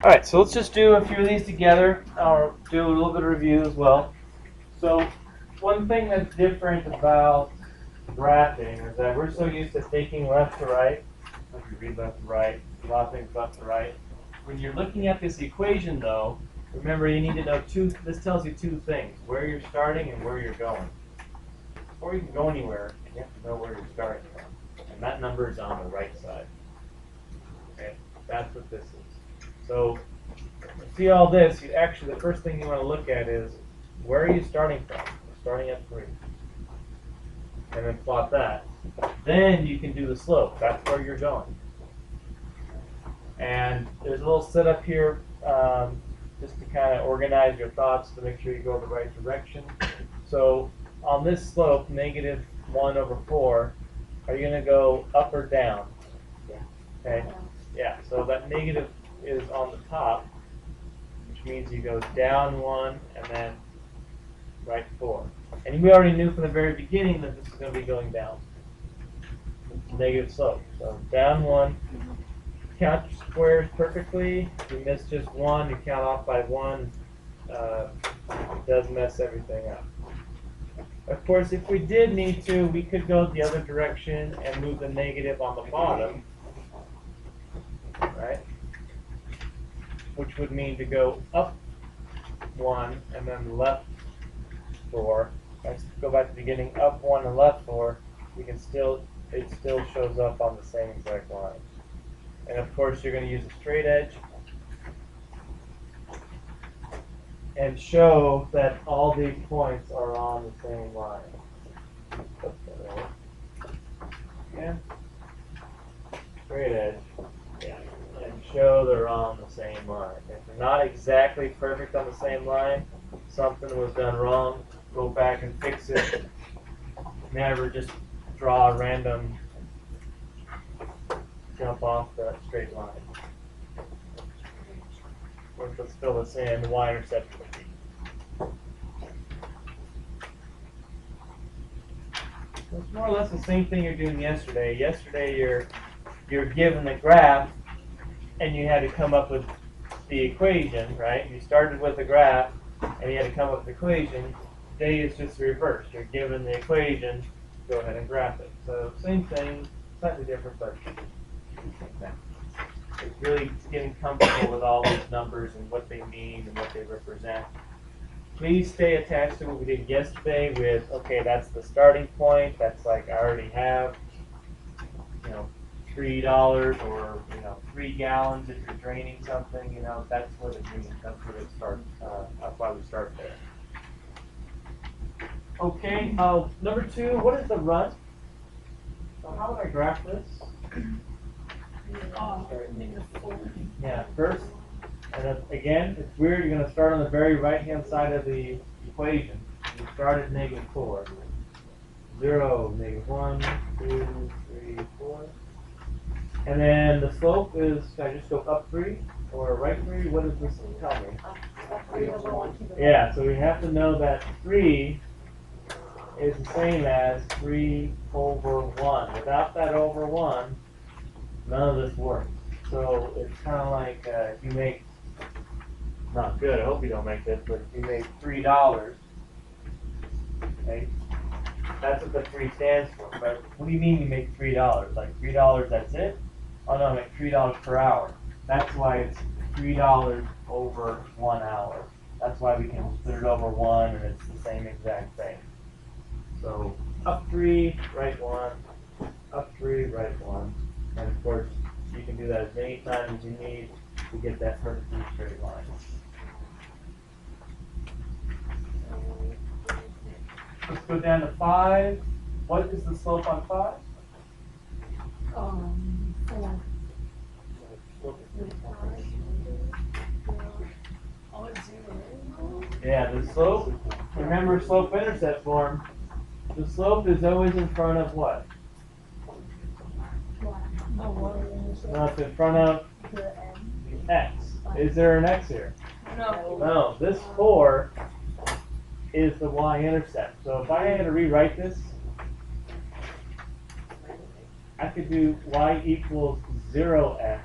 All right, so let's just do a few of these together. I'll do a little bit of review as well. So one thing that's different about graphing is that we're so used to thinking left to right. Like you read left to right, a lot of things left to right. When you're looking at this equation, though, remember you need to know this tells you two things: where you're starting and where you're going. Before you can go anywhere, you have to know where you're starting from. And that number is on the right side. Okay, that's what this is. So, see all this, the first thing you want to look at is, where are you starting from? You're starting at 3. And then plot that. Then you can do the slope. That's where you're going. And there's a little setup here just to kind of organize your thoughts to make sure you go the right direction. So on this slope, negative 1 over 4, are you going to go up or down? Okay. Yeah, so that negative is on the top, which means you go down 1 and then right 4. And we already knew from the very beginning that this is going to be going down. It's negative slope. So down 1, count your squares perfectly. If you miss just 1, you count off by 1. It does mess everything up. Of course, if we did need to, we could go the other direction and move the negative on the bottom, right? Which would mean to go up 1 and then left 4. Let's go back to the beginning, up 1 and left 4. It still shows up on the same exact line. And of course, you're going to use a straight edge and show that all these points are on the same line. Again, straight edge, yeah, and show they're on the same line. If they're not exactly perfect on the same line, something was done wrong. Go back and fix it. Never just draw a random jump off the straight line. Or if it's still the same, the y-intercept would be. It's more or less the same thing you're doing yesterday. Yesterday you're given the graph and you had to come up with the equation, right? You started with the graph and you had to come up with the equation. Today is just reversed. You're given the equation, go ahead and graph it. So same thing, slightly different, but it's really getting comfortable with all these numbers and what they mean and what they represent. Please stay attached to what we did yesterday with, okay, that's the starting point. That's like I already have, $3 or, 3 gallons if you're draining something, that's what it means. That's what it starts. That's why we start there. Okay, number 2, what is the run? So how would I graph this? Yeah, first, and then again, it's weird, you're going to start on the very right-hand side of the equation. You start at negative 4. 0, negative 1, 2, 3, 4. And then the slope is, should I just go up 3 or right 3? What does this tell me? Yeah, so we have to know that 3 is the same as 3 over 1. Without that over 1, none of this works. So it's kind of like if you make, not good, I hope you don't make this, but if you make $3, okay, that's what the 3 stands for. But what do you mean you make $3? Like $3, that's it? Oh no, I make $3 per hour. That's why it's $3 over 1 hour. That's why we can split it over 1 and it's the same exact thing. So up 3, right 1, up 3, right 1. And of course, you can do that as many times as you need to get that perfectly straight line. Let's go down to 5. What is the slope on 5? 4. Yeah, the slope, remember slope-intercept form, the slope is always in front of what? No, it's in front of x. Is there an x here? No. No, this 4 is the y-intercept. So if I had to rewrite this, I could do y equals 0x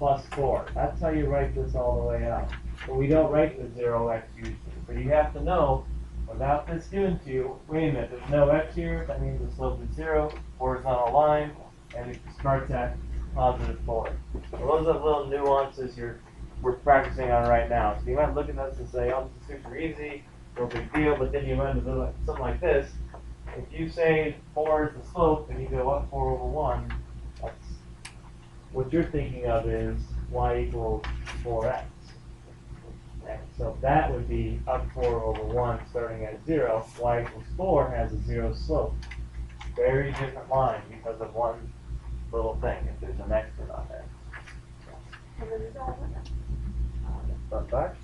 plus 4. That's how you write this all the way out. But we don't write the 0x usually. So you have to know, without this given to you, wait a minute, there's no x here, that means the slope is 0, horizontal line, and it starts at positive 4. So those are the little nuances we're practicing on right now. So you might look at this and say, oh, this is super easy, no big deal, but then you run into something like this. If you say 4 is the slope, and you go up 4 over 1, that's what you're thinking of is y equals 4x. Okay, so that would be up 4 over 1 starting at 0. Y equals 4 has a 0 slope. Very different line because of one little thing, if there's an x or not there. Front back.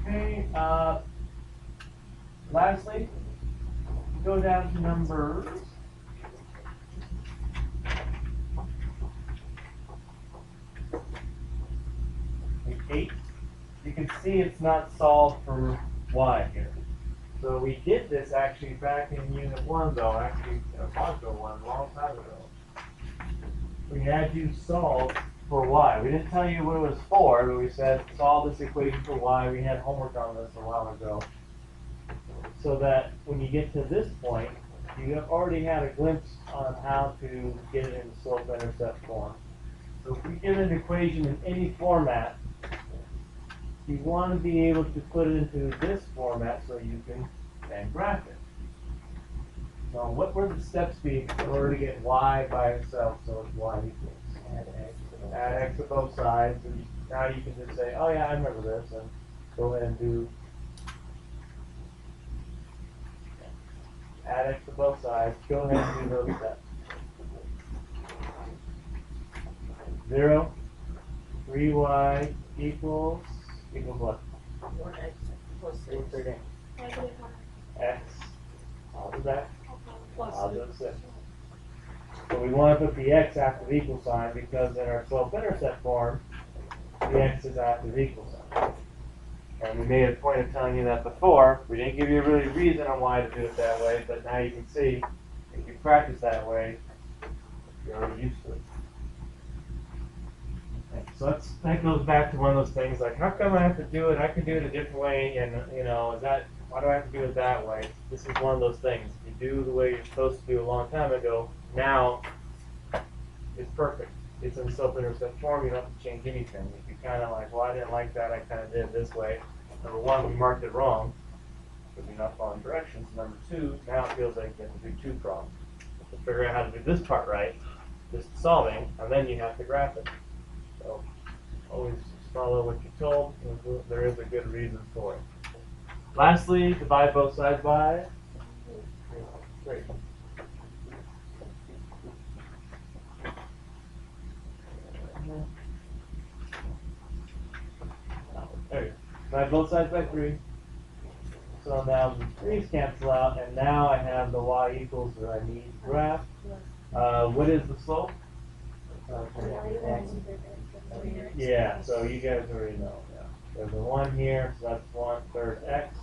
Okay, lastly, go down to numbers. Like 8. You can see it's not solved for y here. So we did this actually back in Unit 1 though, actually Module 1 a long time ago. We had you solve for y. We didn't tell you what it was for, but we said solve this equation for y. We had homework on this a while ago. So that when you get to this point, you have already had a glimpse on how to get it in slope-intercept form. So if we give an equation in any format, you want to be able to put it into this format so you can then graph it. So what would the steps be in order to get y by itself so it's y equals? Add x to both sides, and now you can just say, oh yeah, I remember this, and go ahead and do add x to both sides. Go ahead and do those steps. 0, 3y equals what? 1x plus 6. What's their name? Negative 1. X. Positive x. Plus Positive 6. So we want to put the x after the equal sign because in our slope-intercept form, the x is after the equal sign. And we made a point of telling you that before. We didn't give you a really reason on why to do it that way, but now you can see if you practice that way, you're already used to it. Okay, so that goes back to one of those things like, how come I have to do it? I can do it a different way, and why do I have to do it that way? This is one of those things. If you do the way you're supposed to do a long time ago, now it's perfect. It's in slope-intercept form. You don't have to change anything. If you kind of like, well, I didn't like that, I kind of did it this way. Number one, we marked it wrong because you're not following directions. Number two, now it feels like you have to do two problems. You have to figure out how to do this part right, just solving, and then you have to graph it. So always follow what you're told. There is a good reason for it. Lastly, divide both sides by 3. There you go. Divide both sides by 3. So now the 3's cancel out, and now I have the y equals that I need to graph. What is the slope? Yeah, so you guys already know. Yeah. There's a 1 here, so that's 1/3 x.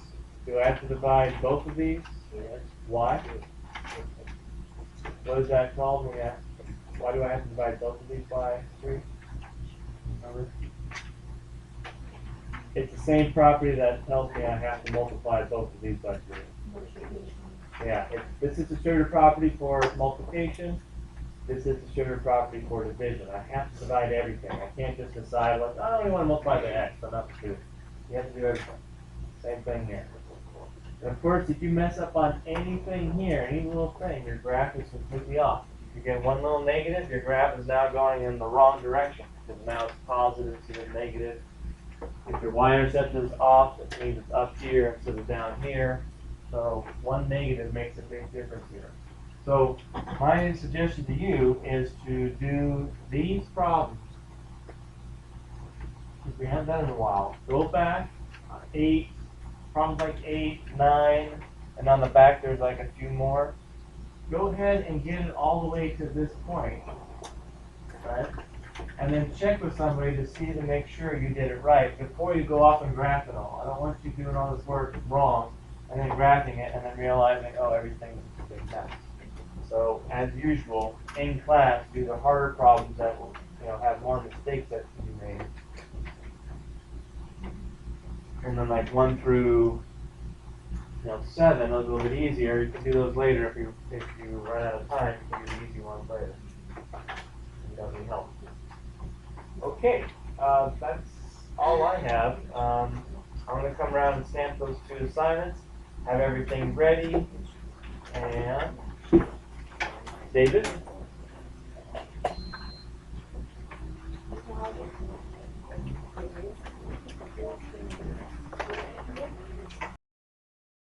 Do I have to divide both of these? Yes. Why? What is that called? Why do I have to divide both of these by 3? Remember? It's the same property that tells me I have to multiply both of these by 3. Yeah, this is the sugar property for multiplication. This is the sugar property for division. I have to divide everything. I can't just decide, like, I only want to multiply by x, but not 2. You have to do everything. Same thing here. And of course, if you mess up on anything here, any little thing, your graph is completely off. If you get one little negative, your graph is now going in the wrong direction, because now it's positive instead of negative. If your y-intercept is off, it means it's up here instead of down here. So one negative makes a big difference here. So my suggestion to you is to do these problems. If we haven't done it in a while, go back 8, problems like 8, 9, and on the back there's like a few more. Go ahead and get it all the way to this point, right? And then check with somebody to see to make sure you did it right before you go off and graph it all. I don't want you doing all this work wrong and then graphing it and then realizing, oh, everything's a big mess. So as usual, in class, do the harder problems that will, have more mistakes that can be made. And then like 1 through 7, those are a little bit easier. You can do those later if you run out of time. You can do the easy ones later. It doesn't help. Okay, that's all I have. I'm going to come around and stamp those 2 assignments, have everything ready, and David?